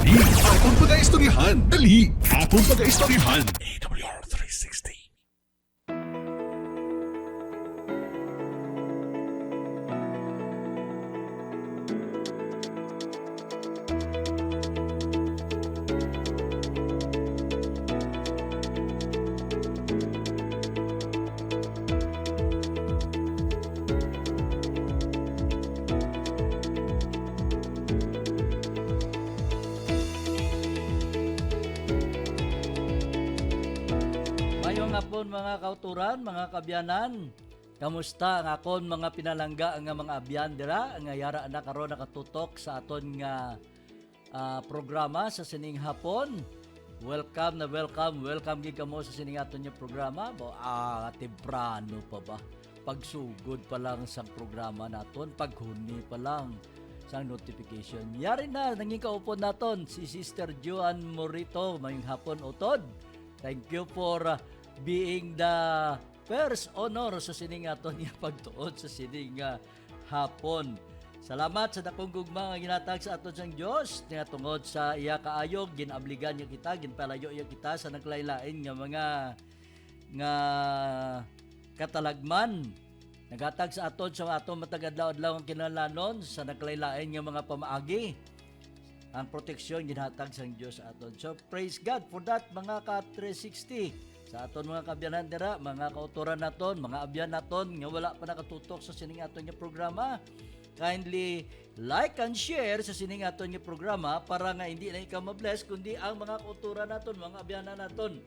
Dali, atong pag-aistoryahan. Dali, atong pag-aistoryahan. AWR 360. Mayong hapon mga kauturan, mga kabyanan. Kamusta ang akon mga pinalangga nga mga abyan dira nga yara na karon nakatutok sa aton nga programa sa sining hapon. Welcome gid kamo sa sining aton nga programa. Temprano pa ba? Pagsugod pa lang sa programa naton, paghuni pa lang sa notification. Yari na nanging kaupon naton si Sister Joan Morito mayong hapon utod. Thank you for being the first honor sa sining aton nga pagtuod sa sining hapon. Salamat sa dakong gugma nga ginatag sa aton sang Dios nga tungod sa iya kaayog ginabligan niya kita, ginpalayo niya kita sa naglaylain nga mga nga katalagman. Nagatag sa aton sa aton matagadlaw-adlaw ang kinahanglanon sa naglaylain nga mga pamaagi. Ang proteksyon ginhatag sang Dios sa aton. So praise God for that mga ka-360. Sa aton mga kabyanan dira, mga kauturan naton, mga abyan naton nga wala pa nakatutok sa sining aton nga programa. Kindly like and share sa sining aton nga programa para nga hindi na ikaw mabless kundi ang mga kauturan naton, mga abyanan naton.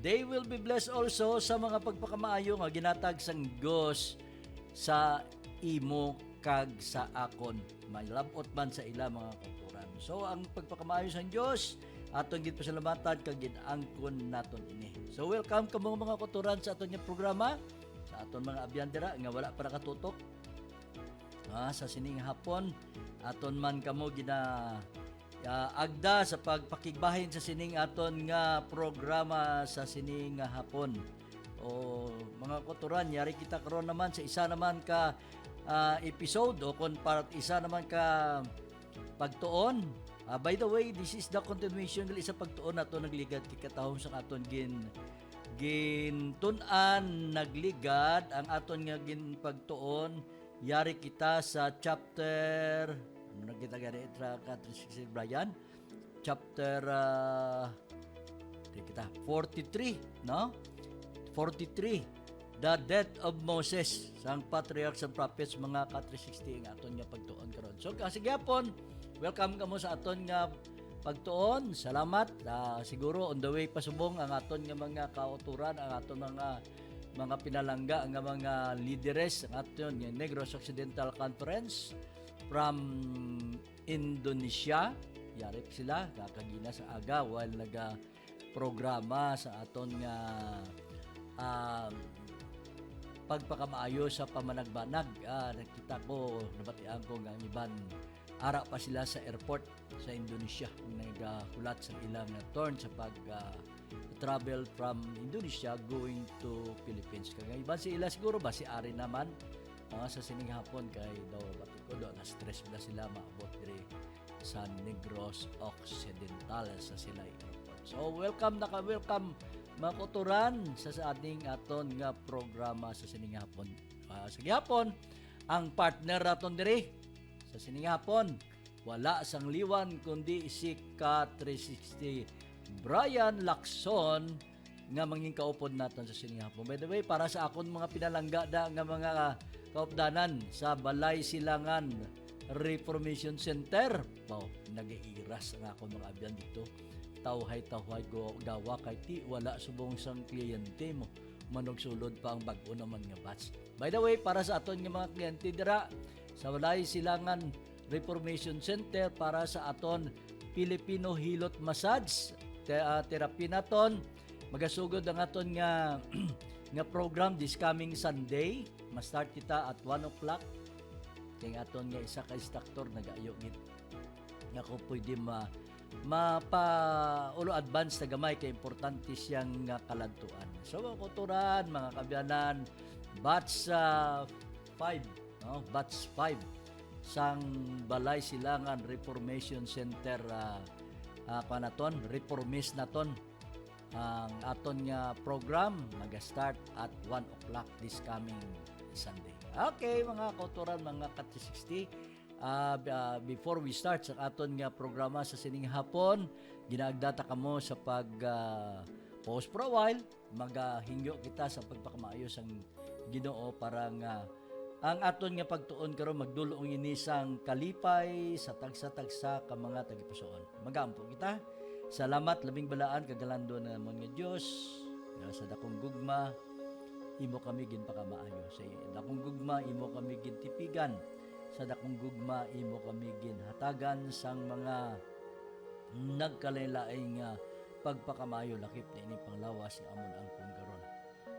They will be blessed also sa mga pagpakamaayo nga ginatag sang Dios sa imo kag sa akon. May labot man sa ila mga kauturan. So ang pagpakamaayo sang Dios atong gid pasalamatan kag gid-angkon naton ini. So welcome kamo mga kauturan sa aton nga programa, sa aton mga abyan dira nga wala pa nakatutok. Sa sining hapon aton man kamo gina agda sa pagpakigbahin sa sining aton nga programa sa sining hapon. O mga kauturan, yari kita karon naman sa isa naman ka episode o kon part isa naman ka pagtuon. By the way, this is the continuation ng isa pagtuon nato nagligad kay katahom sa aton gintun-an nagligad ang aton nga pagtuon yari kita sa chapter ano kita gani itra ka 360 Brian chapter kita 43 no 43 the death of Moses sang patriarchs and prophets mga ka-360 ang aton nga pagtuon karon. So kasi gyapon welcome kamo sa aton nga pagtuon. Salamat. Siguro on the way pasubong ang aton nga mga kauturan, ang aton mga pinalangga, ang mga leaders ang aton nga Negros Occidental Conference from Indonesia. Yari sila kakagina sa aga while programa sa aton nga pagpakamaayo sa pamanagbanag. Nakita ko nabatian ko nga iban ara pa sila sa airport sa Indonesia nagahulat sa ilang turn sa pag-travel from Indonesia going to Philippines. Kaya iba si ila siguro ba si Ari naman sa sining hapon kay daw batiko do na stress bila sila maabot diri sa Negros Occidental sa sila airport. So welcome mga kauturan sa ating aton nga programa sa sining hapon. Sa gihapon ang partner naton diri sa sining hapon, wala sang liwan kundi si ka-360 Brian Lacson nga manging kaupod naton sa sining hapon. By the way, para sa akon mga pinalangga nga mga kaupdanan sa Balay Silangan Reformation Center, nag-iiras ang akon mga abyan dito. Tawhay gawa kay ti wala subong sang kliyente mo manugsulod pa ang bag-o naman nga batch. By the way, para sa aton nga mga kliyente dira sa Balay Silangan Reformation Center para sa aton Filipino Hilot Massage therapy naton magasugod ang aton nga nga program this coming Sunday. Ma-start kita at 1 o'clock kay aton nga isa ka instructor nagaayo gid nga ko pwede ulo advance na gamay kay importante siyang kaladtuan. So mga kauturan, mga kabyanan, batch 5 batch 5 sang Balay Silangan Reformation Center panaton reformist naton ang aton nga program mag-start at 1 o'clock this coming Sunday. Okay, mga kauturan, mga Kat-60, before we start sa aton nga programa sa sining hapon, ginaagdata kamo sa pag pause for a while, maghingyo kita sa pagpakamaayos ang Ginoo para nga ang aton nga pagtuon karon magdulong ini sang kalipay sa tagsa-tagsa ka mga tagipusoon. Magampo kita. Salamat labing balaan kagalando na mga Dios sa dakong gugma imo kami ginpakamaayo. Sa dakong gugma imo kami gintipigan. Sa dakong gugma imo kami ginhatagan sang mga nagkalain-laing pagpakamayo lakip na ini panglawas nga amon ang karon.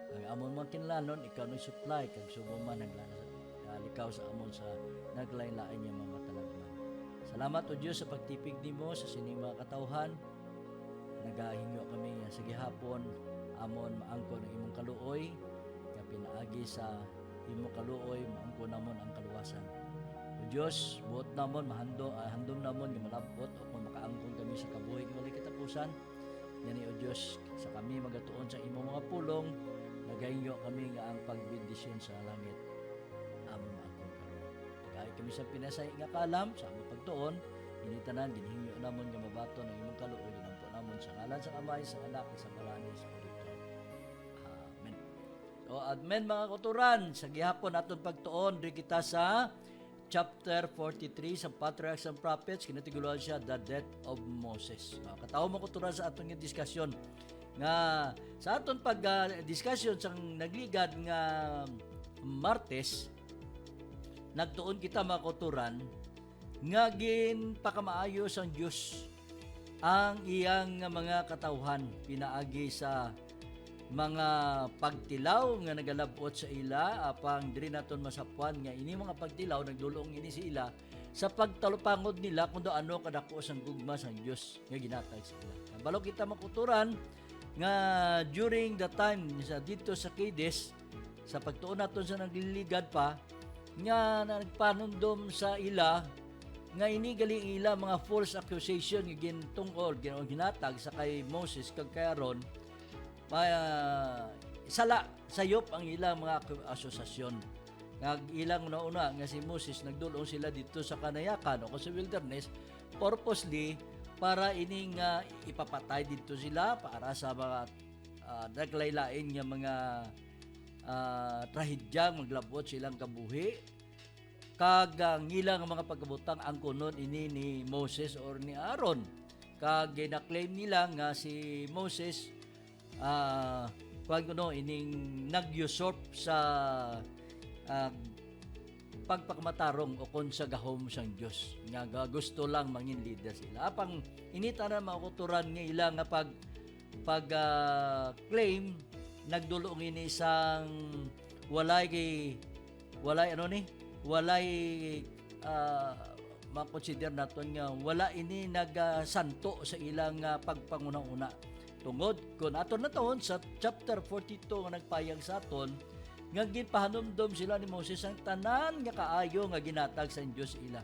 Ang amon man kinlanon ikaw no supply kag subo man naglikaw sa amon sa naglain-lain nga mga talagman. Salamat o Dios sa pagtipig nimo sa sining mga katawhan. Nagahingo kami sa gihapon amon maangkon ang imong kaluoy nga pinaagi sa imong kaluoy maangkon namon ang kaluwasan. O Dios, buot namon handom namon nga malabot o kung makaangkon kami sa kabuhi nga walay katapusan. Yani o Dios, sa kami magatuon sa imong mga pulong, nagahingo kami nga ang pagbendisyon sa langit amon maangkon karon. Kay kami sa pinasay nga kalam sa among pagtuon, initanan ginhingo namon nga mabaton ang imong kaluoy namon sa ngalan sa Amay, sa Anak, sa Ngalan ni Espiritu. Amen. So, amen mga kauturan, sa gihapon aton pagtuon, di kita sa chapter 43 sa Patriarchs and Prophets, kinatiguluhan siya, The Death of Moses. Katawo mga kauturan sa aton nga diskusyon. Nga, sa aton pag-diskusyon sa nagligad nga Martes, nagtuon kita mga kauturan, nga ginpakamaayo ang Diyos ang iyang mga katawhan pinaagi sa mga pagtilaw nga nagalabot sa ila apang diri naton masapuan nga ini mga pagtilaw nagdulong ini sa ila sa pagtalupangod nila kundo ano kadako sang gugma sang Dios nga ginatag sa ila. Balo kita makuturan nga during the time sa dito sa Cades sa pagtuon naton sa nagliligad pa nga nagpanundom sa ila nga ini gali ila mga false accusation nga gintungkol ginatag sa kay Moses kag kay Aaron sala sayop ang ilang mga asosasyon nga ilang nauna nga si Moses nagdulong sila dito sa kanayakan o sa wilderness purposely para ining ipapatay dito sila para sa mga naglaylain nga mga trahedyang maglabot silang kabuhi kag ngilang mga pagkabutang ang kunon ini ni Moses or ni Aaron kag gina-claim nila nga si Moses kuno ining nag-usurp sa pagpakamatarong o kon sa gahom sang Dios nga gusto lang mangin leader sila apang inita na makuturan nga ilang nga claim nagdulong ini sang walay makonsider naton nga wala ini nagsanto sa ilang pagpanguna-una tungod kun aton naton sa chapter 42 nga nagpayag sa aton nga ginpahanumdom sila ni Moses ang tanan nga kaayo nga ginatag sa Dios ila.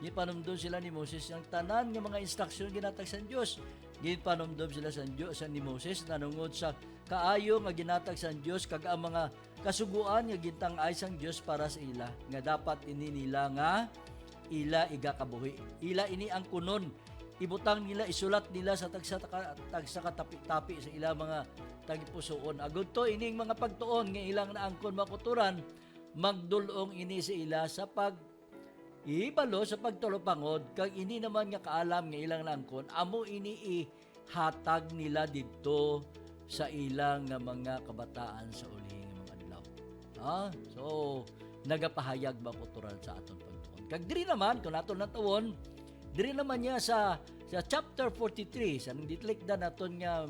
Ginpahanumdom sila ni Moses ang tanan nga mga instruksyon ginatag sa Dios. Ginpahanumdom sila sa Dios ni Moses nanungod sa kaayo nga ginatag sa Dios kag ang mga kasuguan nga gintang-ay sang Dios para sa ila nga dapat ini nila nga ila igakabuhi. Ila ini ang kunon ibutang nila isulat nila sa tagsa katapi-tapi sa ila mga tagipusoon. Agud to ining mga pagtuon nga ilang naangkon makuturan magdulong ini sa ila sa pag ibalo sa pagtulopangod kag ini naman nga kaalam nga ilang naangkon amo ini ihatag nila didto sa ilang mga kabataan sa uli nga mga adlaw. So nagapahayag makuturan sa aton pagtuon. Kag diri naman kun aton natuon diri naman niya sa chapter 43 sa ditlikdan naton nga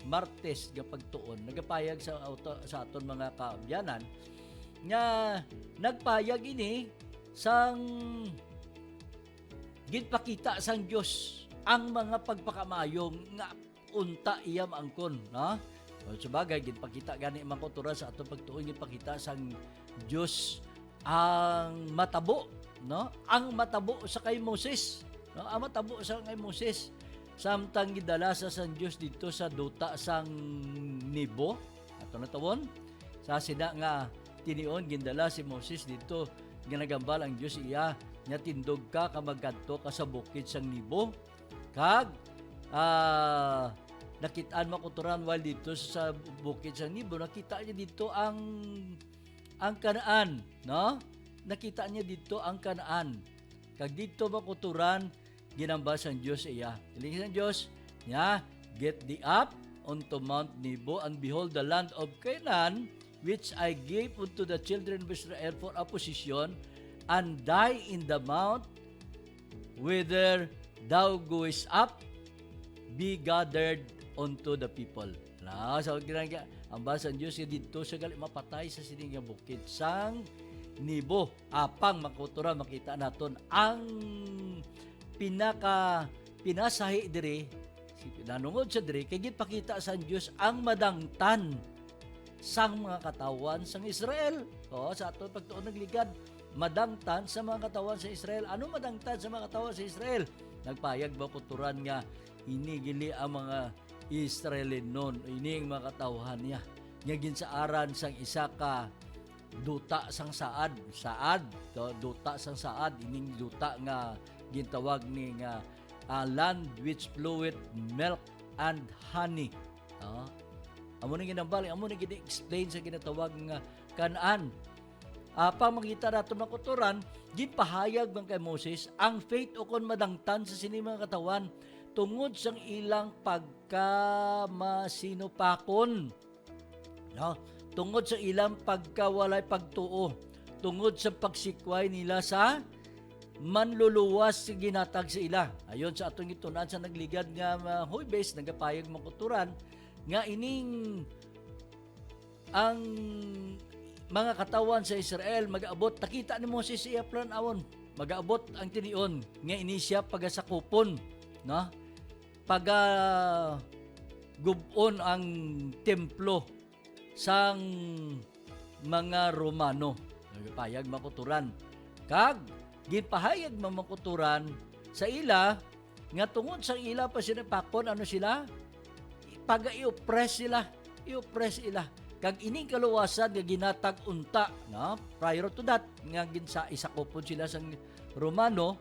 Martes nga pagtuon nagapayag sa aton mga kaabyanan nga nagpayag ini sang ginpakita sang Dios ang mga pagpakamayong nga unta iyam angkon sabagay ginpakita gani man kultura sa aton pagtuon ginpakita sang Dios ang matabo ang matabo sa kay Moses ang matabo sa kay Moses samtang gidala sa San Dios dito sa duta sang Nibo ato na tawon sa sina nga tinion gindala si Moses dito ginagambal ang Dios iya nya tindog ka kamagadto ka sa bukid sang Nibo kag nakitaan makuturan while dito sa bukid sang Nibo nakita niya dito ang Kanaan, no? Nakita niya dito ang Kanaan. Kag dito makuturan ginambal sang Dios iya. Iling sang Dios, nya get thee up unto Mount Nebo and behold the land of Canaan which I gave unto the children of Israel for a possession, and die in the mount whither thou goest up, be gathered unto the people. Na sa ginanga ang basa ng Diyos dito sa gali mapatay sa sining nga bukid sang Nibo. Apang makutura makita naton ang pinasahi diri nanungod sa diri kay gid pakita sa Diyos ang madangtan sang mga katawan sang Israel. Sa aton pagtuon nagligad madangtan sa mga katawan sa Israel. Ano madangtan sa mga katawan sa Israel? Nagpayag ba kuturan nga inigili ang mga Israelin noon, ini ang mga katawhan niya. Nga ginsaaran sang isa ka duta sang saad, duta sang saad, ining duta nga gintawag ni nga land which floweth milk and honey. Amo ni ginambali, amo ni gina-explain sa ginatawag nga Kanaan. Pang makita nato makuturan, ginpahayag man kay Moses ang faith o kon madangtan sa sini mga katawan tungod sang ilang pagkamasinupakon. No? Tungod sa ilang pagkawalay pagtuo, tungod sa pagsikway nila sa manluluwas si ginatag sa ila. Ayon sa atong itunan sa nagligad nga Huwebes, nagapayag makuturan nga ining ang mga katawan sa Israel mag-abot. Nakita ni Moses iya planawon, mag-abot ang tinion nga ini siya pagasakupon, no? Gubon ang templo sang mga Romano. Nagpayag makuturan. Kag ginpahayag makuturan sa ila nga tungod sa ila pa sinapakon ano sila? I-oppress sila. I-oppress sila. Kag ining kaluwasan nga ginatag unta, no? Prior to that nga ginsa isakupon sila sang Romano.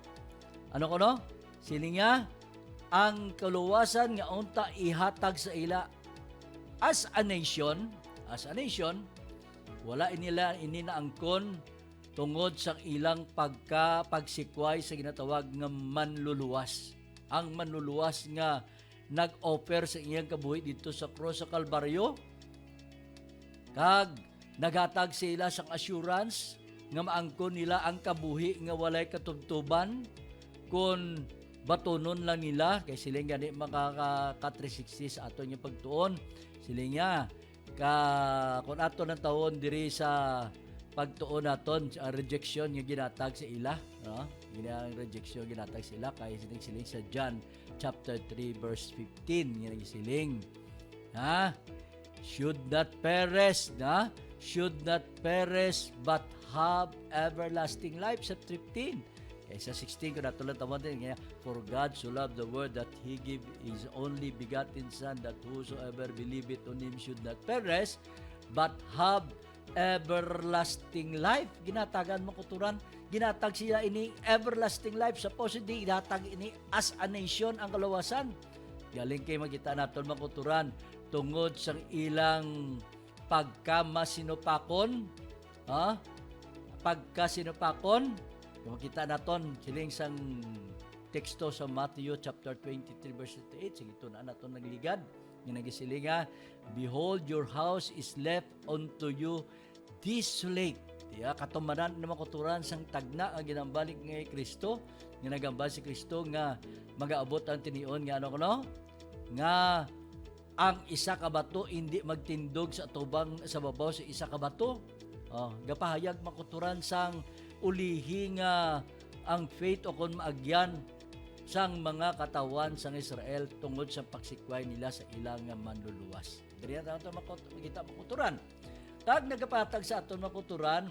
Ano kono? Sili nga ang kaluwasan nga unta ihatag sa ila as a nation, wala inila ininaangkon tungod sa ilang pagsikway sa ginatawag nga manluluwas. Ang manluluwas nga nag-offer sa iyang kabuhi dito sa cross sa Kalbaryo, kag naghatag sila sa assurance nga maangkon nila ang kabuhi nga walay katubtuban kun batonon lang nila kay sila nga di makaka-360 sa aton yung pagtuon. Sila nga kung ato ng taon diri sa pagtuon naton sa rejection nga ginatag sa ila, no? Ginang rejection ginatag sa ila kay siling sa John chapter 3 verse 15 nga nagsiling, should not perish but have everlasting life sa 15. Sa 16 ko natulad tawon din, for God so loved the world that He gave His only begotten Son, that whosoever believeth on Him should not perish, but have everlasting life. Ginatagan mo kuturan, ginatag siya ini everlasting life. Supposedly, ginatag ini as a nation ang kaluwasan. Galing kay makita naton makuturan tungod sa ilang pagkamasinupakon, makita naton siling sang teksto sa Matthew chapter 23 verse 38. Sige ito na naton nagligad nga nagisilinga, behold your house is left unto you desolate. Katumanan na makuturan sang tagna ang ginambalik nga Kristo, nga nagambal si Kristo nga magaabot ang tinion nga nga ang isa ka bato hindi magtindog sa tubang sa babaw sa isa ka bato. Gapahayag makuturan sang ulihi nga ang faith o kon maagyan sang mga katawan sang Israel tungod sa pagsikway nila sa ilang manluluwas. Diri nato makita makuturan. Tag nagapatag sa aton makuturan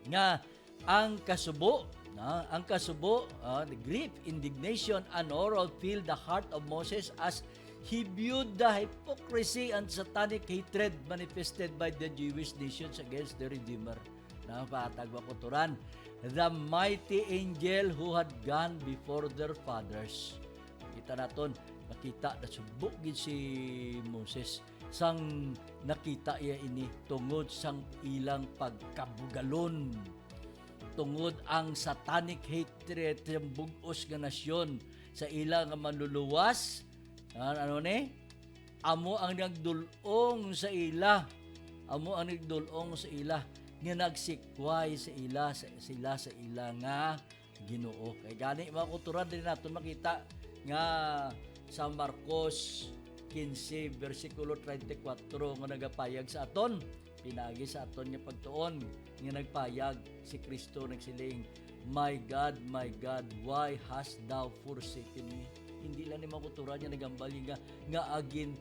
nga ang kasubo, the grief, indignation, and horror filled the heart of Moses as he viewed the hypocrisy and satanic hatred manifested by the Jewish nations against the Redeemer. Napatag makuturan, the mighty angel who had gone before their fathers. Kita naton, makita na subok gid si Moses sang nakita iya ini tungod sang ilang pagkabugalon, tungod ang satanic hatred sa bugos nga nasyon sa ilang manluluwas. Amo ang nagdulong sa ila, nga nagsikway sa ila sa ila nga Ginoo. Kay gani mga kulturan din natin makita nga sa Marcos 15 versikulo 34 nga nagapayag sa aton, pinagi sa aton nga pagtuon nga nagpayag si Kristo nagsiling, my God, why hast thou forsaken me? Hindi lang ni mga kulturan nga nagambali nga agin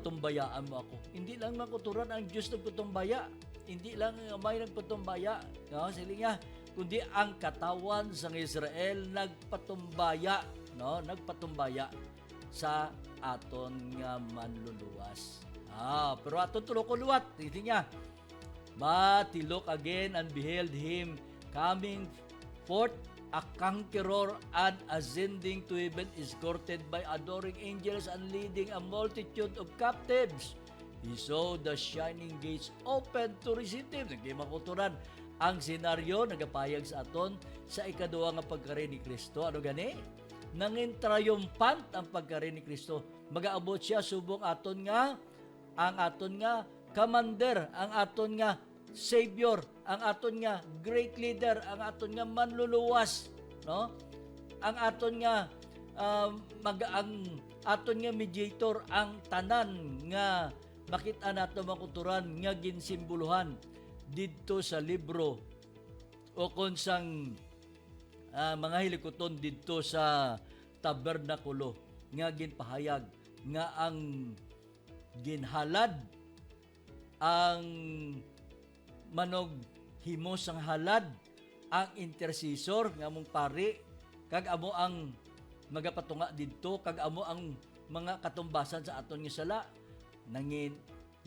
tumbayaan mo ako. Hindi lang makuturan ang Diyos nagpatumbaya. Hindi lang may nagpatumbaya. No? Sili nga, kundi ang katawan sa Israel nagpatumbaya. No? Nagpatumbaya sa aton nga manluluwas. Pero aton tulok luwat. Hindi nga, but he looked again and beheld him coming forth, a conqueror and ascending to heaven, escorted by adoring angels and leading a multitude of captives. He saw the shining gates open to receive him. Nagkimakuturan ang senaryo nagapayag sa aton sa ikaduwa nga pagkari ni Kristo. Ano gani? Nangin triumphant ang pagkari ni Kristo. Magaabot siya subong aton nga commander, ang aton nga Savior, ang aton nga great leader, ang aton nga manluluwas, no? Ang aton nga aton nga mediator, ang tanan nga makita nato makuturan nga ginsimboluhan didto sa libro o konsang mga hilikoton didto sa tabernakulo nga ginpahayag nga ang ginhalad ang manog himos ang halad ang intercessor nga mong pari kag amo ang magapatunga didto kag amo ang mga katumbasan sa aton nga sala nangin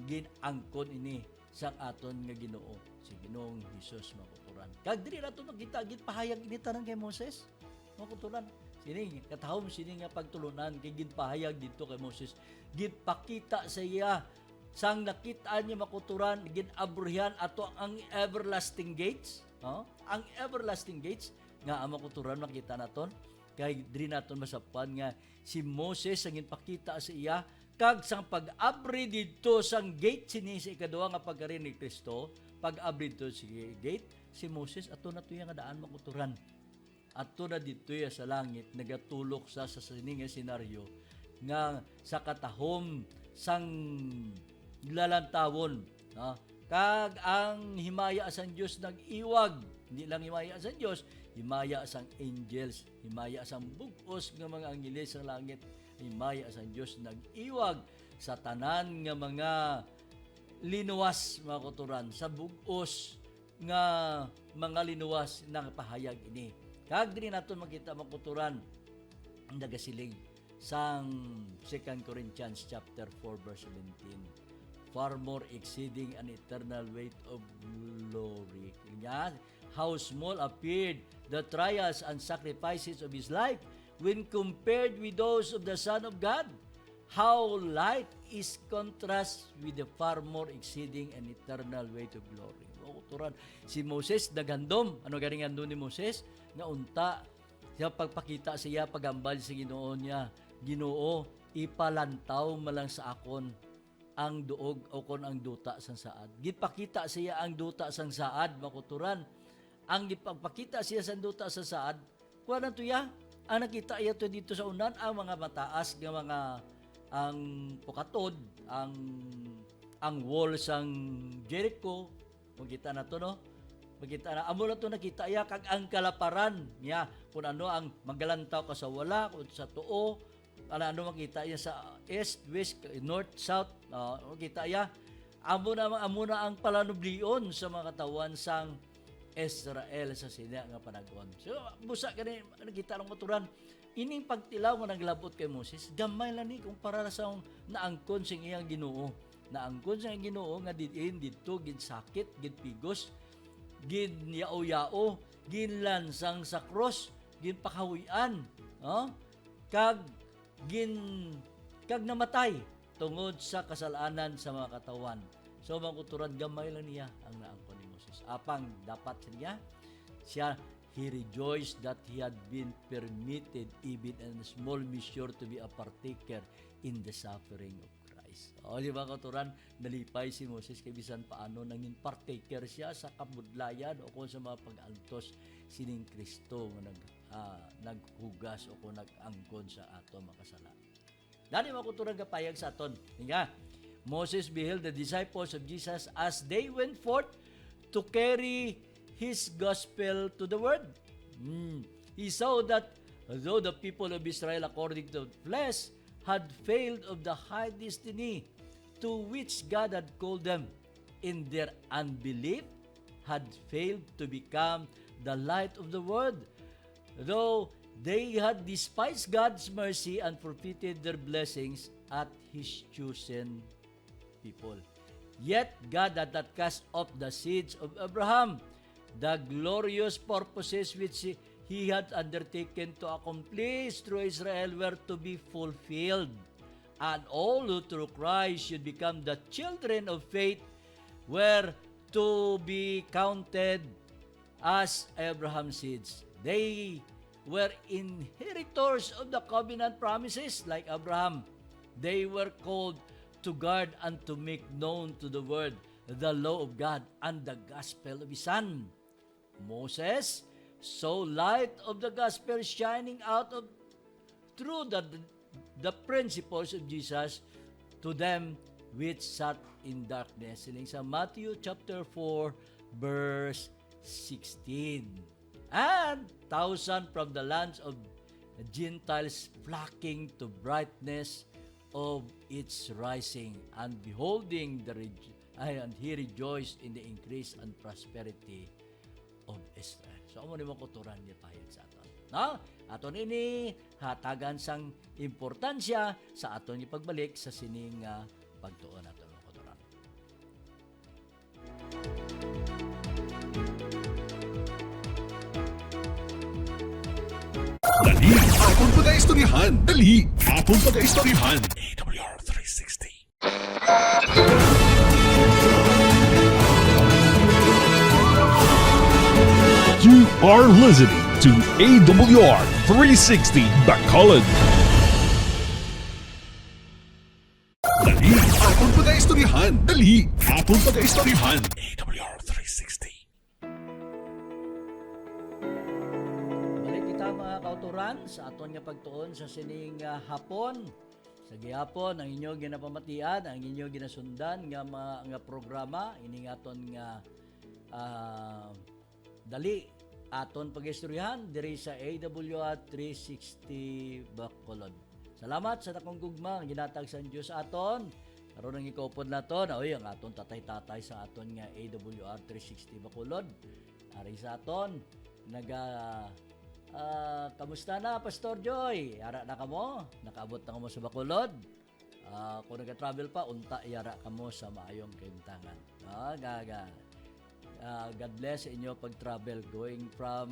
ginangkon ini sang aton nga Ginoo si Ginoong Hesus makuturan. Kag diri nato makita gid pahayag ini tanan kay Moses makuturan. Sini katahom sini nga pagtulunan kay ginpahayag didto kay Moses. Ginpakita sa iya sang nakita niya makuturan, ginabruhan ato ang everlasting gates, no? Ang everlasting gates nga ang makuturan makita naton kay diri naton masapan nga si Moses ang ginpakita sa iya kag sang pag-abri didto sang gate sini sa ikaduha nga pagkari ni Kristo, pag-abri didto sa gate si Moses ato na tuya nga daan makuturan. Ato na didto sa langit nagatulok sa sini nga senaryo nga sa katahom sang lalantawon, no? Kag ang himaya sang Dios nag-iwag, hindi lang himaya sang Dios, himaya sang angels, himaya sang bug-os nga mga angeles sa langit, himaya sang Dios nag-iwag sa tanan nga mga linuwas mga kuturan, sa bug-os nga mga linuwas na pahayag ini. Kag diri naton makita mga kuturan ang nagasiling sang 2 Corinthians chapter 4 verse 17. Far more exceeding an eternal weight of glory. Yan. How small appeared the trials and sacrifices of His life when compared with those of the Son of God. How light is contrast with the far more exceeding an eternal weight of glory. Turan. Si Moses nagandom. Ano ganing andun ni Moses? Nga unta. Siya pagpakita siya pagambal sa Ginoo niya. Ginoo, ipalantaw malang sa akon ang duog o kon ang duta sang saad. Gipakita siya ang duta sang saad makuturan. Ang gipagpakita siya sang duta sang saad, kuan tuya, ang nakita iya to dito sa unan ang mga mataas nga mga ang pukatod, ang wall sang Jericho, makita na to no. Makita na amo na to nakita iya kag ang kalaparan niya kun ano ang magalantaw ka sa wala kung sa tuo. Ano makita niya sa east, west, north, south, makita niya amo na ang palanublion sa mga katawan sang Israel sa sina nga panahon. So busa kani nakita lang maturan ining pagtilaw nga naglabot kay Moses gamay lang ni kumpara sa naangkon sing iyang Ginoo. Naangkon sa iyang Ginoo nga diin didto gid sakit, gid pigos, gid yao-yao, ginlansang sa cross, gin pakahuyan, kag namatay tungod sa kasalanan sa mga katawan. So makuturan gamay lang niya ang naangkon ni Moses. Apang dapat siya he rejoiced that he had been permitted even in a small measure to be a partaker in the suffering of Christ. O di ba kuturan, nalipay si Moses kay bisan paano nangin partaker siya sa kabudlayan o kung sa mga pag-altos sining Kristo nga naghugas o kung nag-angkon sa ato makasala. Dali makuturan kapayag sa aton. Nga, Moses beheld the disciples of Jesus as they went forth to carry his gospel to the world. He saw that though the people of Israel according to the flesh had failed of the high destiny to which God had called them, in their unbelief had failed to become the light of the world. Though they had despised God's mercy and forfeited their blessings at His chosen people. Yet God had not cast off the seeds of Abraham. The glorious purposes which He had undertaken to accomplish through Israel were to be fulfilled. And all who through Christ should become the children of faith were to be counted as Abraham's seeds. They were inheritors of the covenant promises like Abraham. They were called to guard and to make known to the world the law of God and the gospel of His Son. Moses saw light of the gospel shining out of through the principles of Jesus to them which sat in darkness. Sining sa Matthew chapter 4 verse 16. And thousands from the lands of Gentiles flocking to brightness of its rising, and beholding and he rejoiced in the increase and prosperity of Israel. So amo ni mo kuturan niya payag sa aton. No? Aton ini hatagan sang importansya sa aton ipagbalik sa sining pagtuon aton mo kuturan. Dali, aton pag-aistoryahan. Dali, aton pag-aistoryahan. AWR 360. You are listening to AWR 360 Bacolod. Dali, aton pag-aistoryahan. Dali, aton pag-aistoryahan. AWR 360. Balik kita mga kauturan sa aton nga pagtuon sa sining hapon. Sa gihapon ang inyo ginapamatian, ang inyo ginasundan nga programa ini nga aton nga dali aton pag-istoryahan diri sa AWR 360 Bacolod. Salamat sa takong gugma ginatag sa Dios aton. Karon ang ikaupod naton, oy ang aton tatay-tatay sa aton nga AWR 360 Bacolod. Ari sa aton kamusta na Pastor Joy? Yara na kamo? Nakaabot na kamo sa Bacolod? Kung nag-travel pa, unta yara kamo sa maayong kaimtangan. God bless sa inyo pag-travel going from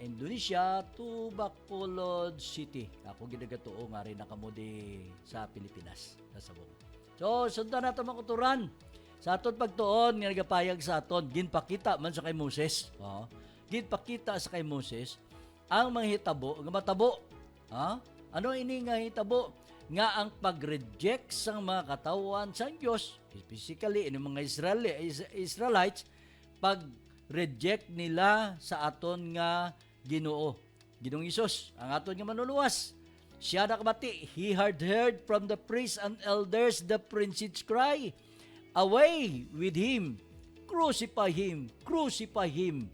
Indonesia to Bacolod City. Ako ginagatuo nga rin na kamo di sa Pilipinas. Sa Sabong. So, sundan natin mga kuturan. Sa aton pagtuon, nga nagapayag sa aton, ginpakita man sa kay Moses. Ginpakita sa kay Moses ang mga hitabo, nga matabo. Ano ini nga hitabo? Nga ang pag-reject sa mga katawan sa Diyos, specifically ini mga Israelites, pag-reject nila sa aton nga Ginoo, Ginoong Hesus, ang aton nga manluluwas. Siya nakabati, he had heard from the priests and elders the prince's cry, away with him, crucify him, crucify him.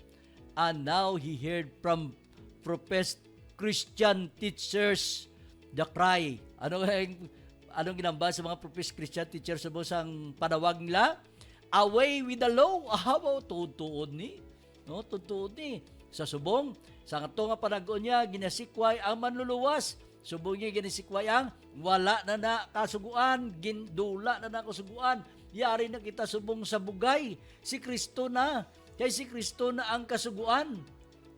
And now he heard from professed Christian teachers the cry. Ano anong ginamba sa mga professed Christian teachers sa busang panawag nila? Away with the law. Ahaw, tuod ni. No, tuod ni. Sa subong, sa nga panag-on niya, ginasikway ang manluluwas. Subong niya ginasikway ang wala na kasuguan, gindula na kasuguan. Yari na kita subong sa bugay. Si Kristo na. Kaya si Kristo na ang kasuguan.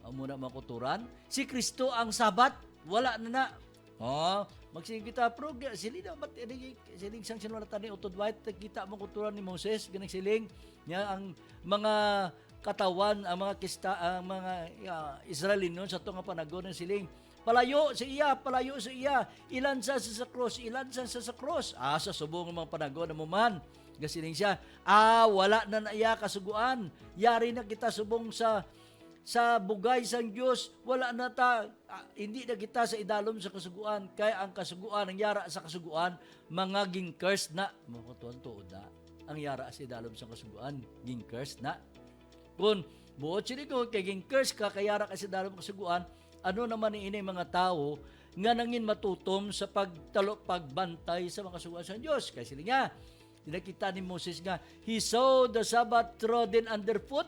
Amo na makuturan. Si Kristo ang sabat. Wala na. Magsiling kita, pero siling na, siling sang sinulatan ni Utod White, kita makuturan ni Moses, ganang siling niya ang mga katawan, ang mga Israelino sa tunga panagon ng siling, palayo sa iya, ilan sa cross, sa subong ng mga panagon na muman, gasiling siya, wala na iya kasuguan, yari na kita subong sa bugay sang Dios, wala na hindi na kita sa idalom sa kasuguan, kaya ang kasuguan, ang yara sa kasuguan, mga ging cursed na, makutuan tuod na, ang yara sa idalom sa kasuguan, ging cursed na. Kung buot sila ko, kay ging cursed ka, kayara ka sa idalom kasuguan, ano naman ini mga tao, nga nangin matutom sa pagbantay sa mga kasuguan sa Diyos. Kaya sila nga, tinakita ni Moses nga, he saw the Sabbath trodden underfoot,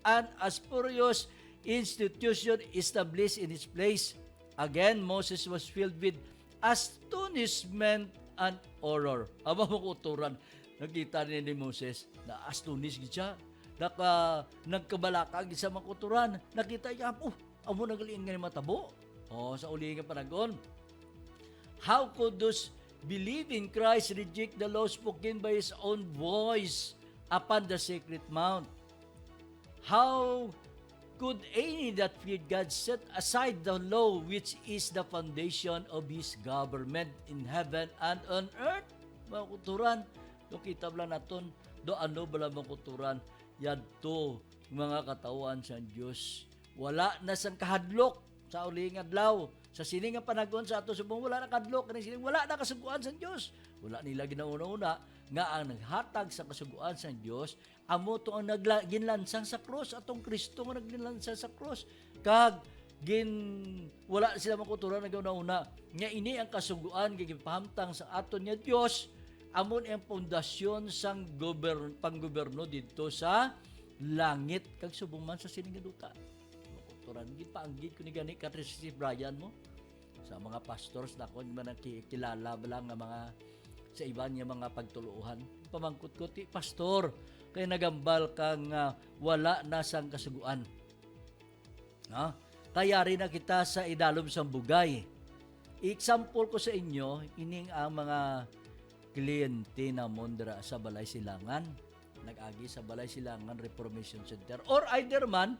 and a spurious institution established in its place. Again, Moses was filled with astonishment and horror. Aba mo kuturan, nakita ni Moses na astonish siya, nagkabalakag sa mga kuturan, nakita niya, amo nagaliin nga ni matabo. Sa uli nga panagon. How could those believe in Christ reject the law spoken by His own voice upon the sacred mount? How could any that feared God set aside the law which is the foundation of His government in heaven and on earth? Mga kuturan, yung kitab lang natin, do ano bala mga kuturan, yadto mga katawan sa Diyos. Wala na sang kahadlok sa uling adlaw. Sa sining nga panagon sa ato subong wala na kahadlok, kaning sining wala na kasuguan sa Diyos. Wala nila ginauna-una nga ang naghatag sa kasuguan sa Diyos, amo to ang ginlansang sa cross, atong Kristo nga nagginlansang sa cross. Kag wala sila makuturan na ginauna nga ini ang kasuguan gipahamtang sa aton nga Dios, amon ang pundasyon sang panggoberno didto sa langit kag subong man sa sining duta. Makuturan gid paanggid ko ni gani ka si Brian mo sa mga pastors na kon man nakikilala lang nga mga sa iba niya mga pagtuluhan. Pamangkot ko, pastor, kaya nagambal kang wala na sang kasuguan. Kaya rin na kita sa idalom sang bugay. Example ko sa inyo, ining ang mga kliyente na mondra sa Balay Silangan. Nag-agi sa Balay Silangan Reformation Center. Or either man,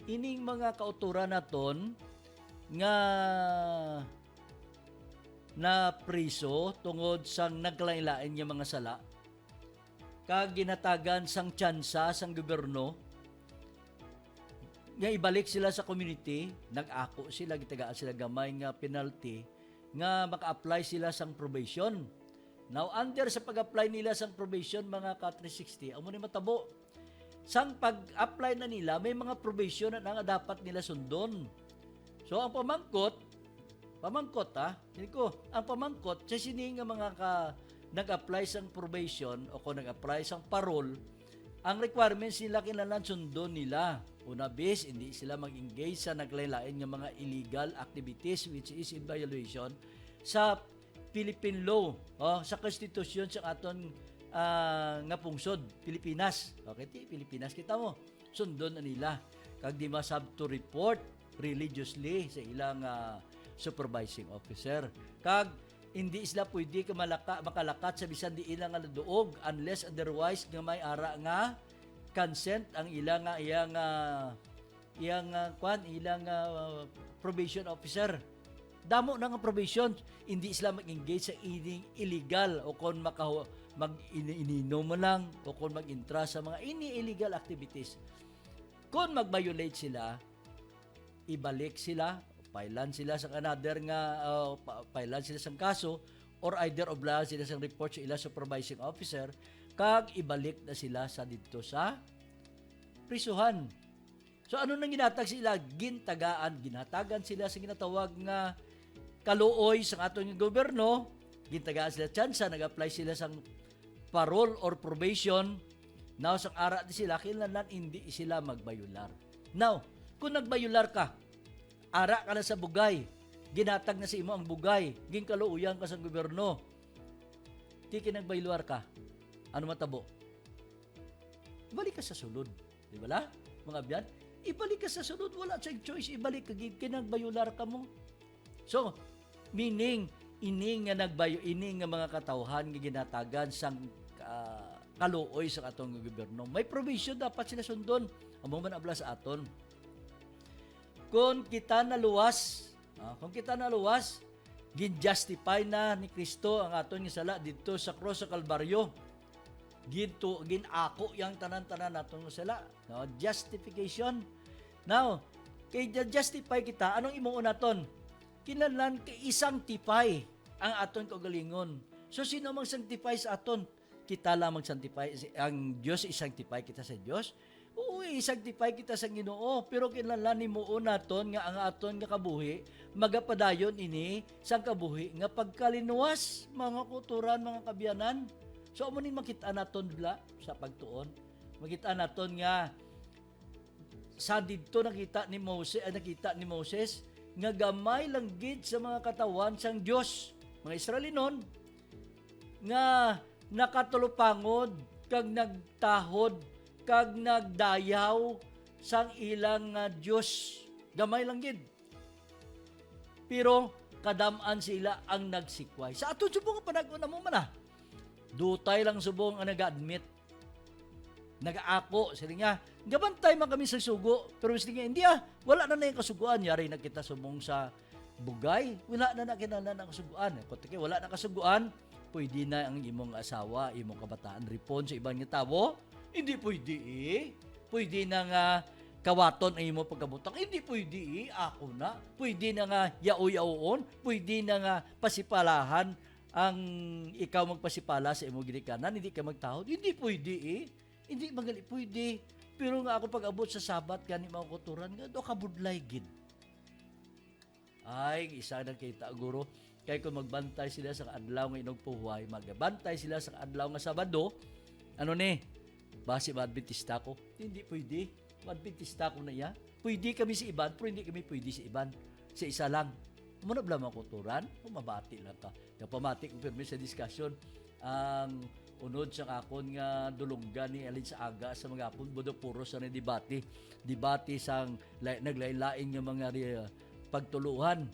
ining mga kauturan naton nga na priso tungod sang naglain-lain nga mga sala kag ginatagan sang tsansa sang gobyerno nga ibalik sila sa community, nag-ako sila, gitagaan sila gamay nga penalty nga maka-apply sila sang probation. Now under sa pag-apply nila sang probation mga ka-360, amo ni matabo sang pag-apply na nila may mga probation na nga dapat nila sundon. So ang pamangkot ang pamangkot sa sini nga mga nag-apply sang probation o kung nag-apply sang parole, ang requirements nila kinahanglan sundon nila. Una bis, hindi sila mag-engage sa naglaylain nga mga illegal activities which is in violation sa Philippine law, sa konstitusyon sa aton nga pungsod, Pilipinas. Okay, Pilipinas kita mo. Sundon na nila. Kag di masab to report religiously sa ilang supervising officer. Kag hindi sila pwede ka makalakat sa bisan di ilang nga duog unless otherwise nga may ara nga consent ang ilang probation officer. Damo na nga probation, hindi sila mag-engage sa illegal o kon mag-ininom mo lang o kon mag-intra sa mga illegal activities. Kung mag-violate sila, ibalik sila, pailan sila sa another nga pailan sila sa kaso or either oblahan sila sa report sa ila supervising officer kag ibalik na sila sa dito sa prisuhan. So ano nang ginatag sila? Ginatagan sila sa ginatawag nga kaluoy sa aton gobyerno gintagaan sila chance, nag-apply sila sang parole or probation. Now, sang ara di sila, kinahanglan hindi sila magbayular. Now, kung nagbayular ka, ara ka na sa bugay, ginatag na sa imo ang bugay, ginkaluuyan ka sa gobyerno, di kinagbayular ka, ano matabo? Ibalik ka sa sulod. Di ba la? Mga biyan, ibalik ka sa sulod, wala sa choice, ibalik ka, kinagbayular ka mo. So, meaning, ining nga mga katawhan nga ginatagan sang kaluoy sa atong gobyerno. May provision dapat sila sundon. Amo man abla sa aton. Kung kita naluwas, gin-justify na ni Kristo ang aton nga sala dito sa cross sa Kalbaryo. Ginako yang tanan-tanan naton nga sala. No, justification. Now, kay justify kita, anong imuon naton? Kinahanglan kay isangtify ang aton kaugalingon. So sino mang sanctify sa aton? Kita lang mag-sanctify, ang Dios i-sanctify kita sa Dios. Oo, i-sanctify kita sa Ginoo, pero kinahanglan nimuon naton nga ang aton nga kabuhi magapadayon ini sang kabuhi nga pagkalinuwas, mga kuturan, mga kabyanan. So amo ni makita naton bla sa pagtuon. Makita naton nga sa didto nakita ni Moses nga gamay lang gid sa mga katawan sang Dios, mga Israelinon nga nakatulupangod kag nagtahod kag nagdayaw sang ilang Dios, gamay lang gid. Pero kadam-an sila ang nagsikway. Sa aton subong panag-una mo man dutay lang subong ang nag-admit. Nag-aako sila nga, gabantay man kami sa sugo, pero sila nga, hindi wala na yung kasuguan. Yari na kita sumong sa bugay, wala na kinala ng kasuguan. Kung wala na kasuguan, pwede na ang imong asawa, imong kabataan, ripon sa ibang nga tao. Hindi pwede Pwede na nga kawaton ang imong pagkabutang. Hindi pwede ako na. Pwede na nga yaoy-yaoon. Pwede na nga pasipalahan ang ikaw magpasipala sa imong ginikanan. Hindi ka magtahod. Hindi pwede Hindi magali pwede. Pero nga ako pag-abot sa Sabat, gani mga kuturan, nga do kabudlay gid. Ay, isa na kita, guro. Kaya kung magbantay sila sa adlaw nga inugpuhuay, magbantay sila sa adlaw nga Sabado, ano ni? Base ba Adventista ko? Hindi pwede. Adventista ko na iya. Pwede kami sa iban, pero hindi kami pwede sa iban. Sa isa lang. Muna bala mga kuturan, mabati lang ka. Pamati ko pirmi sa discussion, ang unod sa akon nga dulunggan ni alin sa aga sa mga apon bodo puro sa debate sang naglaylain nga mga pagtuluhan.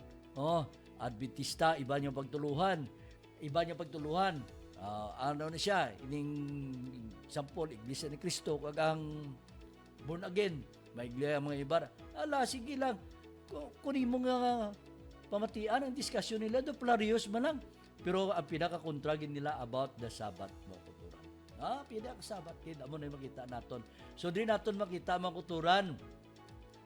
Adventista iba niya pagtuluhan, ano na siya ining sampol Iglesia ni Cristo kag ang born again may iglesia mga iba sige lang kunin mo nga pamatian ang diskusyon nila do Plarios man lang. Pero ang pinaka-kontragin nila about the Sabbath, mga kuturan. Pinaka-Sabbath, kaya mo na makita naton. So, di naton makita, mga kuturan,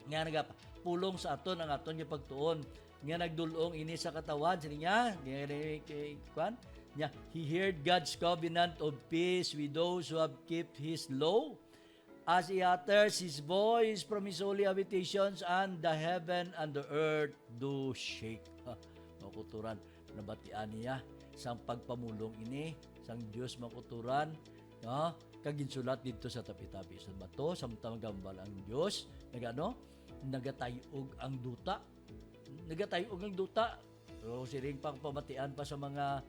nga nagpulong sa aton, ang aton yung pagtuon, nga nagdulong ini sa katawan, sila niya, he heard God's covenant of peace with those who have kept His law, as He utters His voice from His holy habitations, and the heaven and the earth do shake. Mga kuturan, nabatian niya sang pagpamulong ini sang Dios makuturan kaginsulat dito sa tabi-tabi sa bato samtang gambal ang Dios nagatayog ang duta so siring pagpamatian pa sa mga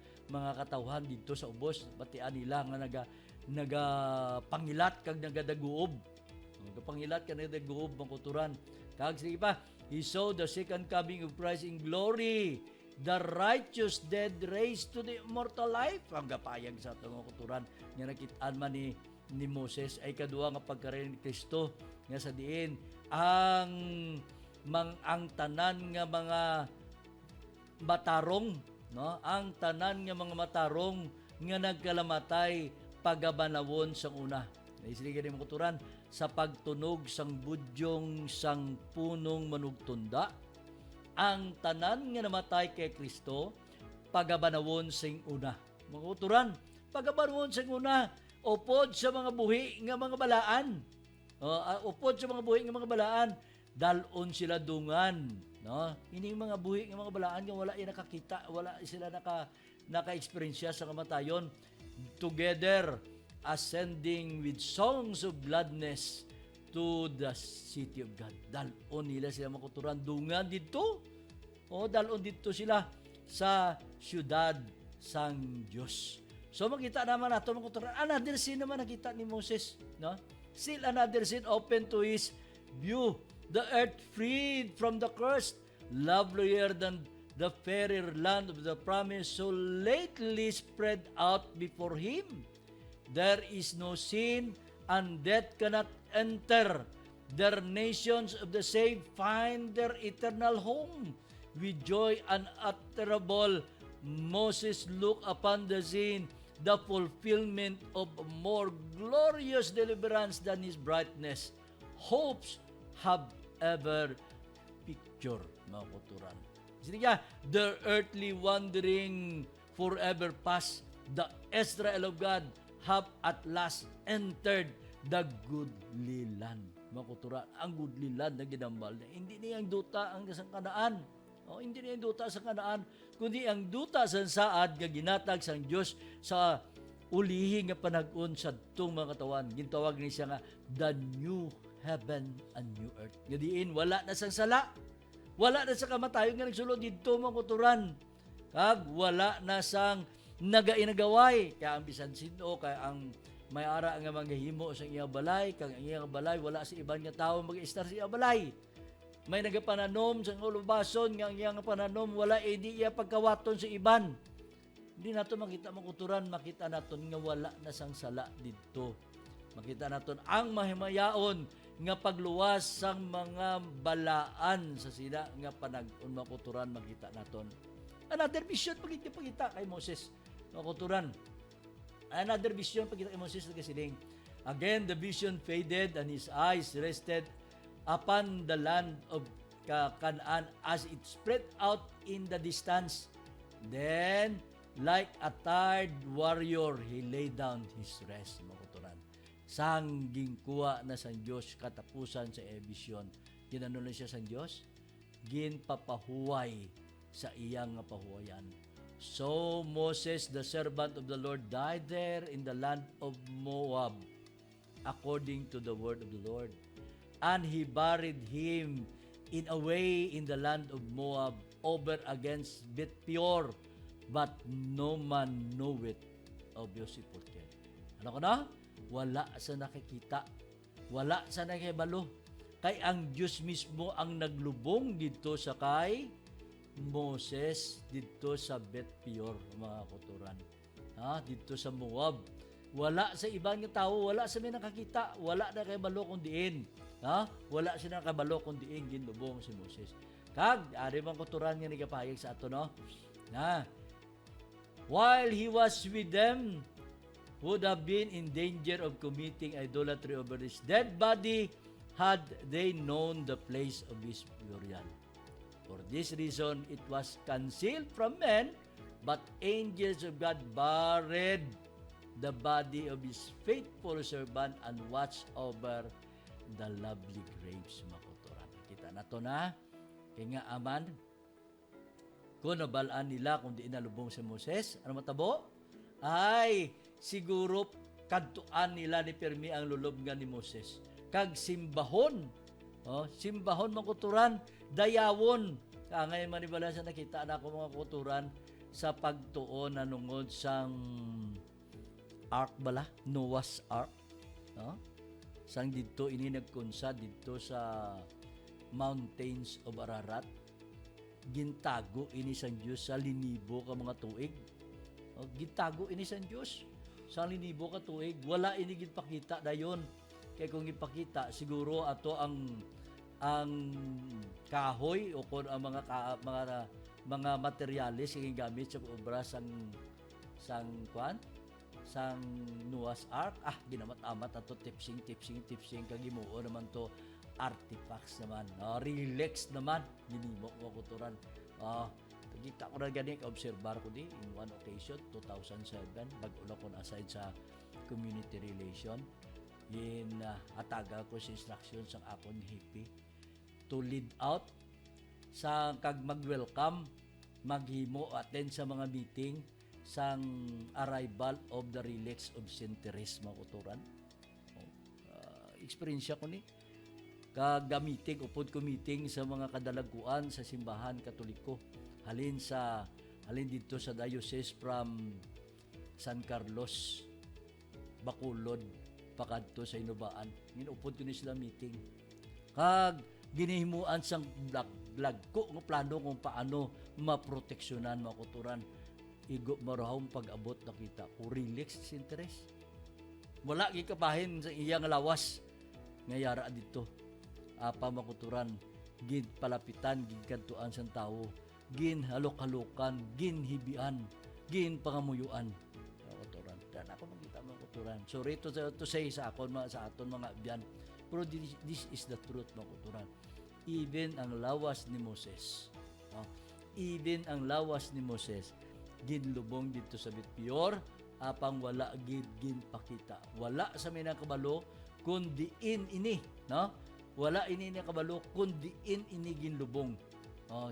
katawhan dito sa ubos batian nila nga nagapangilat kag nagadaguob makuturan kag sige pa he saw the second coming of Christ in glory, the righteous dead raised to the immortal life. Ang gapayag sa itong kuturan nga nakitaan man ni Moses ay kadua nga pagkarin ni Kristo nga sa diin ang tanan nga mga matarong ang tanan nga mga matarong nga nagkalamatay pagabanawon sang una. Naisiligan ni kuturan sa pagtunog sang budyong sang punong manugtunda ang tanan nga namatay kay Kristo pagabanawon sing una. Mga kuturan, pagabanawon sing una upod sa mga buhi nga mga balaan. Upod sa mga buhi nga mga balaan, dalon sila dungan no? Ini mga buhi ng mga balaan nga wala yung nakakita, wala sila naka-experience sa kamatayon. Together ascending with songs of gladness to the city of God. Dalon nila sila makuturan dungan dito. Dalon dito sila sa siyudad sang Diyos. So makita naman nato makuturan. Another scene naman nakita ni Moses, no? Still another scene open to his view. The earth freed from the curse, lovelier than the fairer land of the promise so lately spread out before him. There is no sin, and death cannot enter. Their nations of the saved find their eternal home. With joy unutterable, Moses looked upon the scene, the fulfillment of a more glorious deliverance than his brightness. Hopes have ever picture, mga kuturan. Sige nga, their earthly wandering forever past, the Israel of God have at last entered the goodly land. Mga kuturan, ang goodly land na ginambal na hindi niyang duta ang isang Kanaan. Hindi niyang duta sa Kanaan, kundi ang duta sa saad nga ginatag sang Diyos sa ulihi nga panag-un sa itong mga katawan. Gintawag niya siya nga, the new heaven and new earth. Ngadiin, wala na sang sala. Wala na sa kamatayon nga nagsulod dito mga kuturan. Kag wala na sang nagainagaway. Kaya ang bisan sino, kaya ang may ara nga manghihimo sa iyang balay, kag ang iyang balay, wala sa ibang nga tao mag-istar sa iyang balay. May nagapananom sa ulubason, nga ang iyang pananom, wala di iya pagkawaton sa iban. Hindi nato makita makuturan, makita naton nga wala na sang sala dito. Makita naton ang mahimayaon nga pagluwas sang mga balaan sa sila nga panag-un makuturan, makita naton. Another vision pagkita kay Moses makuturan. Another vision pagkita kay Moses nagasiling. Again the vision faded and his eyes rested upon the land of Canaan as it spread out in the distance. Then like a tired warrior he lay down his rest, makuturan. Sangging kuha na sang Diyos katapusan sa vision. Ginano na siya sang Diyos? Ginpapahuway sa iyang pahuwayan. So Moses, the servant of the Lord, died there in the land of Moab, according to the word of the Lord. And he buried him in a way in the land of Moab, over against Bet-peor, but no man knew it of your sepulchre. Ano ka na? Wala sa nakikita. Wala sa nakibalo. Kay ang Diyos mismo ang naglubong dito sa kay Moses, dito sa Bet-peor, mga kuturan. Dito sa Moab. Wala sa ibang tao, wala sa may nakakita, wala na kay balo kundiin. Wala siya nakabalo kundiin ginlubong si Moses. Kag, ari bang kuturan nga nagapahayag sa ato, no? While he was with them, would have been in danger of committing idolatry over his dead body had they known the place of his burial. For this reason, it was concealed from men, but angels of God buried the body of his faithful servant and watched over the lovely graves, makuturan. Kita na to na. Kaya nga aman, kung nabalaan nila kung di inalubong si Moses, ano matabo? Ay, siguro kadtuan nila ni Permi ang lulob nga ni Moses. Kag simbahon, simbahon makuturan, dayawon. Kaya manibala sa nakita na ako mga kuturan sa pagtuon na nungod sang ark bala, Noah's Ark. Sang dito ini nagkunsa dito sa mountains of Ararat. Gintago ini sang Diyos sa linibo ka mga tuig. Gintago ini sang Diyos sa linibo ka tuig. Wala ini ginpakita dayon. Kaya kung ginpakita siguro ato ang kahoy o kung ang mga materyales yung gamit sa obra sang Noah's Ark, ginamat-amat ato tipsing kagimuo naman to artifacts naman, relax naman ginimo ko kuturan. Kita ko na gani ka-obserbar ko di in one occasion 2007 bag-una ko aside sa community relation ataga ko sa instruction sa akon hippie to lead out sa kag mag-welcome, maghimo attend sa mga meeting sang arrival of the relics of St. Therese makuturan. Experience ko ni kagamiting upod ko meeting sa mga kadalaguan sa simbahan Katoliko halin dito sa diocese from San Carlos Bacolod pakadto sa Inubaan. Ginupod ko ni sila meeting kag ginihimuan sang vlog ko ng plano kung paano maproteksyonan makuturan igo marahong pag-abot nakita ko relax St. Therese. Wala gikabahin sa iyang lawas nga yara dito. Apa makuturan gid palapitan gid kadtuan sang tawo, gin halok-halokan, gin hibian, gin pangamuyuan. Makuturan. Dan ako makita makuturan. Sorry to say sa aton mga abyan. Pero this is the truth makuturan. Even ang lawas ni Moses. Even ang lawas ni Moses ginlubong dito sa Bitpior apang wala gid ginpakita. Wala sa may nakabalo kundi ini, no? Wala ini nakabalo kundi ini ginlubong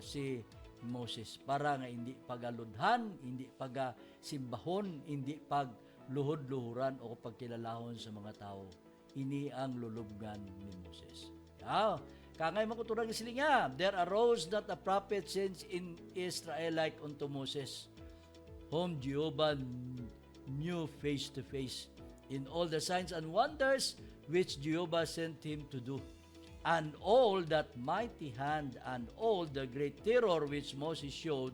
si Moses para nga hindi pagaludhan, hindi pagasimbahon, hindi pagluhod-luhuran o pagkilalahon sa mga tao. Ini ang lulubngan ni Moses. Kangay makuturang sila nga, there arose not a prophet since in Israel like unto Moses, whom Jehovah knew face to face in all the signs and wonders which Jehovah sent him to do, and all that mighty hand and all the great terror which Moses showed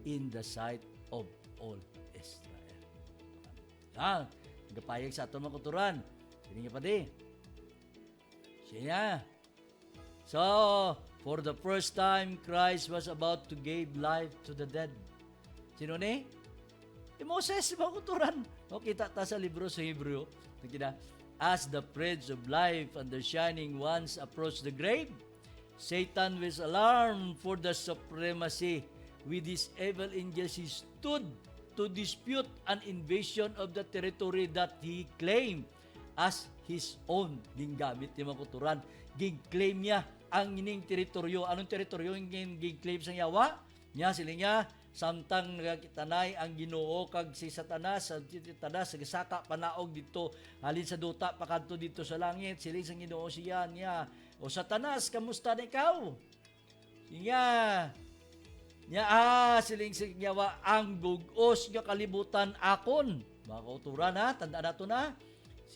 in the sight of all Israel. Gapayag sa aton mga kuturan. Sini nga pa di. Siya. So, for the first time, Christ was about to give life to the dead. Sino ni? Moses, makuturan. Kita ta sa libro sa Hebreo. As the Prince of Life and the Shining Ones approached the grave, Satan was alarmed for the supremacy. With his evil angels, he stood to dispute an invasion of the territory that he claimed as his own. Gingamit ni makuturan. Gig-claim niya ang ining teritoryo. Anong teritoryo yung gig-claim sa yawa? Niya, sila niya, samtang nagakitanay ang Ginoo kag si Satanas sa gisaka panaog dito halin sa duta pakadto dito sa langit sila sang Ginoo siya niya o Satanas kamusta na ikaw niya siling sigyawa ang bugos nga kalibutan akon mga kauturan ha tanda nato na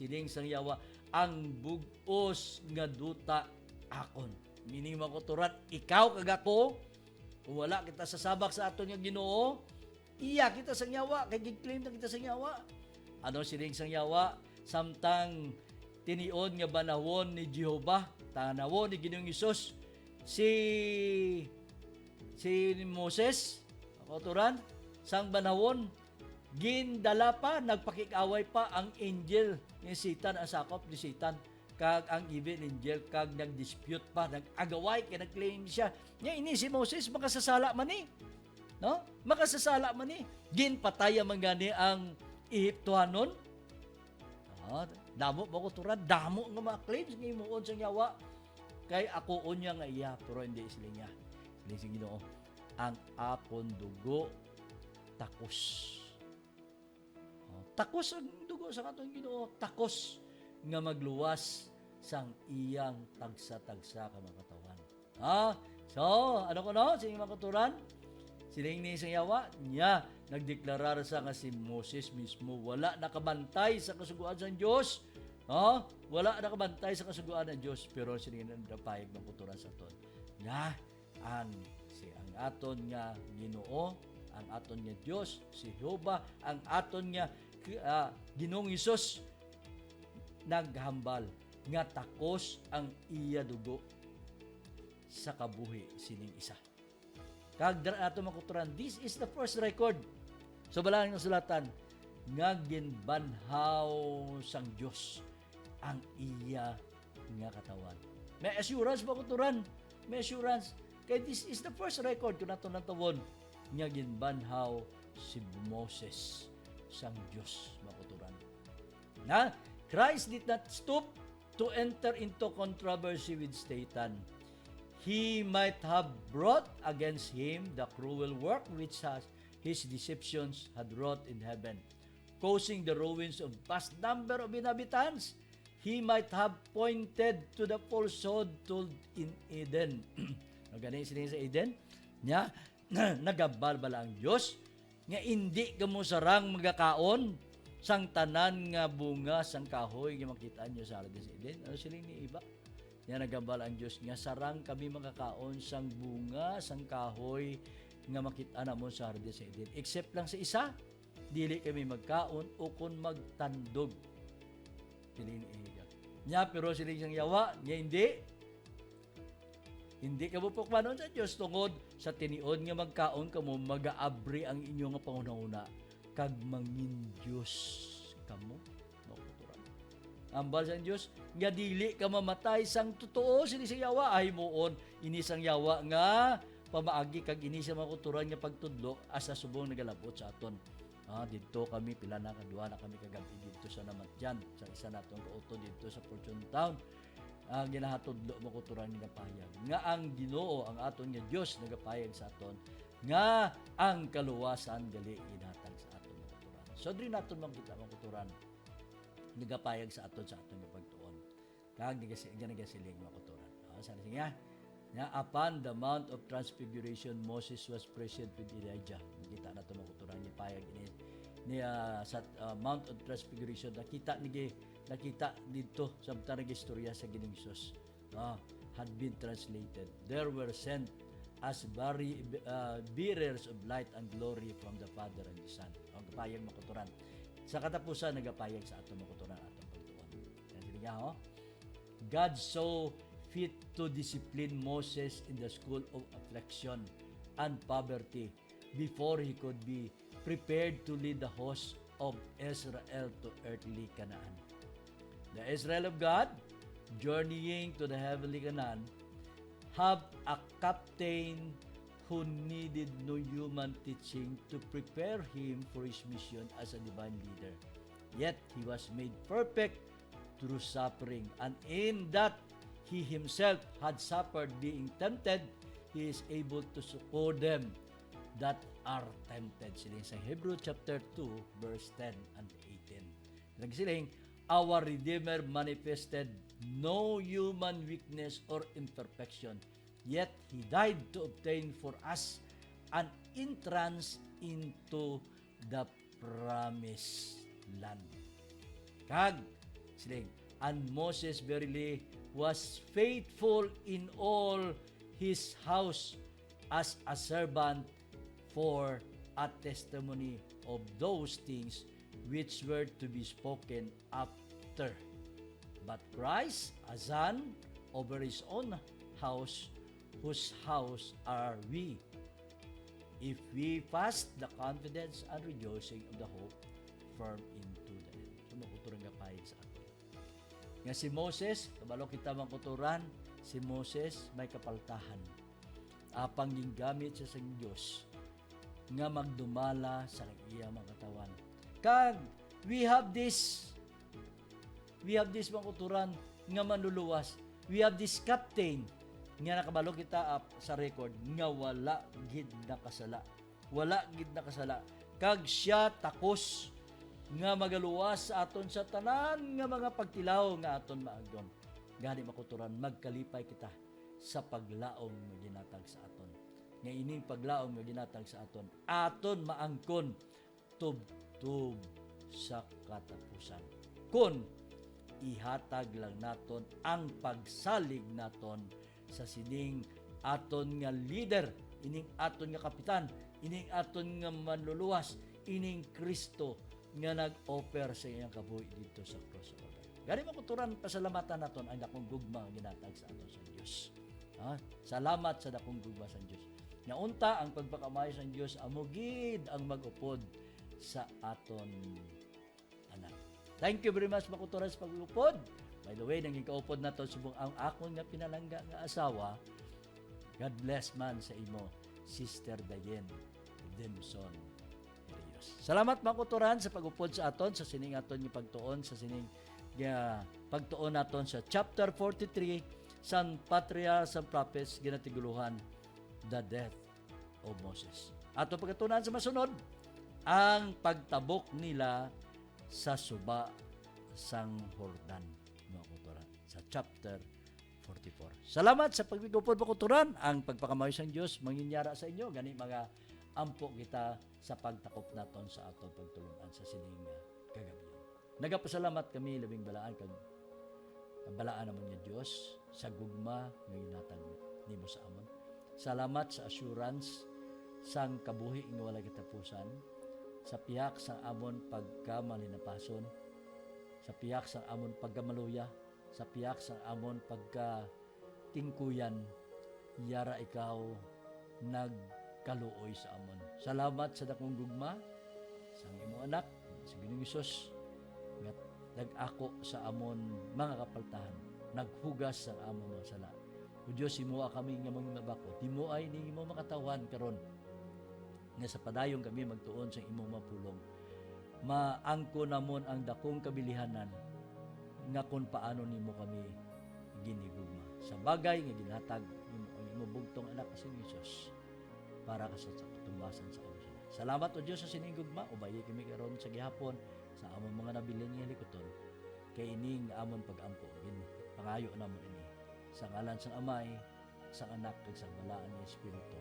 siling sang yawa ang bugos nga duta akon meaning mga kauturan ikaw kag ako kung wala kita sasabak sa aton nga Ginoo, iya kita sang yawa, kay gig-claim na kita sang yawa. Ano sining sang yawa? Samtang tiniod nga banahon ni Jehovah, tanawon ni Ginoong Hesus, si Moses, kauturan, sang banahon, gindala pa, nagpakikaway pa ang angel ni Satan, ang sakop ni Satan. Kag ang evil angel kag nag-dispute pa, nag-agaway kay nag-claim siya. Nya ini si Moses makasasala man ni. No? Makasasala man ni. Ginpatay man gani ang Ehiptohanon. Damo mo ko turan, damo nga ma-claim sa imuon sa yawa. Kay ako unya nga iya, pero hindi sila niya. Sila si Ginoo. Ang akon dugo takos. Takos ang dugo sa katong Ginoo, takos nga magluwas sang iyang tagsa-tagsa ka mga katawan. So, ano ko no? Sige mga katuran? Siling ni isang yawa, niya nagdeklarar sa nga si Moses mismo, wala nakabantay sa kasuguan sa Diyos. Wala nakabantay sa kasuguan ng Diyos, pero siling napayag ng kuturan sa aton. Nga, ang aton nga Ginoo, ang aton nga Diyos, si Jehovah, ang aton nga Ginoong Hesus, naghambal nga takos ang iya dugo sa kabuhi sining isa. Kag dara ato makuturan, this is the first record. So balang ng sulatan nga ginbanhaw sang Dios ang iya nga katawan. May assurance makuturan, may assurance kay this is the first record kun ato natawon nga ginbanhaw si Moses sang Dios makuturan. Na Christ did not stoop to enter into controversy with Satan. he might have brought against him the cruel work which his deceptions had wrought in heaven, causing the ruins of vast number of inhabitants. He might have pointed to the falsehood told in Eden. Ganun sila sa Eden, nya nagabalbala ang Dios nga hindi kamo sarang magakaon sang tanan nga bunga sang kahoy nga makita nyo sa Hardin sa Eden. Ano sila ni iba? Nga nagabal ang Dios nga sarang kami makakaon sang bunga sang kahoy nga makita na mo sa Hardin sa Eden. Except lang sa isa, dili kami magkaon o kun magtandog. Sila ni iba. Nya pero sila siyang yawa, nya hindi ka mapukmanon sa Diyos tungod sa tiniod nga magkaon kamo magaabri ang inyo nga pangunahuna kag mangin Diyos kamo makuturan. Ambal sa Diyos nga dili ka mamatay sang totoo sini sa yawa ay muon ini sang yawa nga pamaagi kag ini sa makuturan nga pagtudlo asa subong nagalabot sa aton. Dito kami pila na kadua na kami kagabi dito sa Namatyan sa isa natong kauto dito sa Fortune Town. Ang ginahatudlo makuturan nga payag nga ang Ginoo ang aton nga Dios nagapayag sa aton nga ang kaluwasan gali ginhatag sa aton makuturan. So diri naton makita makuturan nagapayag sa aton nga pagtuon. Kag nagasiling makuturan. Sa siya nga upon the mount of transfiguration Moses was present with Elijah. Kita naton makuturan ni payag ni sa Mount of Transfiguration nakita dito sa istorya sa Gining Sus had been translated. There were sent as bearers of light and glory from the Father and the Son. Ang kapayag makuturan. Sa katapusan nagapayag sa ato makuturan atong pagtuon. Yan God saw fit to discipline Moses in the school of affliction and poverty before he could be prepared to lead the host of Israel to earthly Canaan. The Israel of God, journeying to the heavenly Canaan, have a captain who needed no human teaching to prepare him for his mission as a divine leader. Yet he was made perfect through suffering, and in that he himself had suffered being tempted, he is able to succor them that are tempted. Siling sa Hebrew chapter 2 verse 10 and 18. Nagsiling, our Redeemer manifested no human weakness or imperfection, yet he died to obtain for us an entrance into the promised land. Kag siling, and Moses verily was faithful in all his house as a servant for a testimony of those things which were to be spoken after. But Christ, a son over his own house, whose house are we, if we fast the confidence and rejoicing of the hope firm into the end. So, makuturan nga pahig sa atin. Nga si Moses, kabalo kita makuturan, si Moses may kapaltahan. Apang ginggamit siya sa Diyos nga magdumala sa iya mga katawan. Kag we have this makuturan nga manluluwas. We have this captain nga nakabalo kita sa record nga wala gid nakasala. Wala gid nakasala. Kag siya takos nga magaluwas sa aton sa tanan nga mga pagtilaw nga aton maagdon. Gani makuturan magkalipay kita sa paglaom nga ginatag sa aton. Nga ining paglaom nga ginatag sa aton maangkon tub sa katapusan. Kun ihatag lang naton ang pagsalig naton sa sining aton nga leader, ining aton nga kapitan, ining aton nga manluluwas, ining Kristo nga nag-offer sa iyang kabuhi dito sa cross. Gani makuturan pasalamatan naton ang dakong gugma nga ginatag sa aton sa Dios. Salamat sa dakong gugma sa Dios. Nga unta ang pagpakamayo sa Dios amugid ang mag-upod sa aton anak. Thank you very much makuturan sa pag-upod. By the way, nanging kaupod na to subong ang akon nga pinalangga nga asawa. God bless man sa imo, Sister Dayen Demson. Salamat makuturan sa pag-upod sa aton sa sining aton nga pagtuon sa sining pagtuon naton sa chapter 43 San Patria, San Prophets, ginatiguluhan the death of Moses. Ato pagkatunan sa masunod, ang pagtabok nila sa suba sang Hordan, mga kuturan, sa chapter 44. Salamat sa pagbigupod po kuturan, ang pagpakamayo sang Dios manginyara sa inyo, gani mga ampo kita sa pagtakop naton sa aton pagtulungan sa sining kagabi. Nagapasalamat kami labing balaan kag balaan namon niya Dios sa gugma nga ginatag nimo sa amon. Salamat sa assurance sang kabuhi nga wala katapusan, sa piyak sa amon pagkamalinapason, sa piyak sa amon pagkamaluya, sa piyak sa amon pagkatingkuyan, yara ikaw nagkaluoy sa amon. Salamat sa dakong gugma sang imo anak sa Ginoong Hesus nga nag-ako sa amon mga kapaltahan, naghugas sa amon mga sala. O Diyos, himuha kami nga mga mabako, himuay ni imo makatawan karon nga sa padayong kami magtuon sa imong mapulong. Maangko namon ang dakong kabilihanan nga kung paano nimo kami ginigugma. Sa bagay nga ginhatag nimo ang imong bugtong anak sa Jesus para ka sa katumbasan sa amon. Salamat o Diyos sa sinigugma, ubayi kami karon sa gihapon sa among mga nabilin nga likuton. Kay ining amon pag-ampo, pangayo namon ini. Sa ngalan sa Amay, sa Anak, ug sa Balaan nga Espiritu.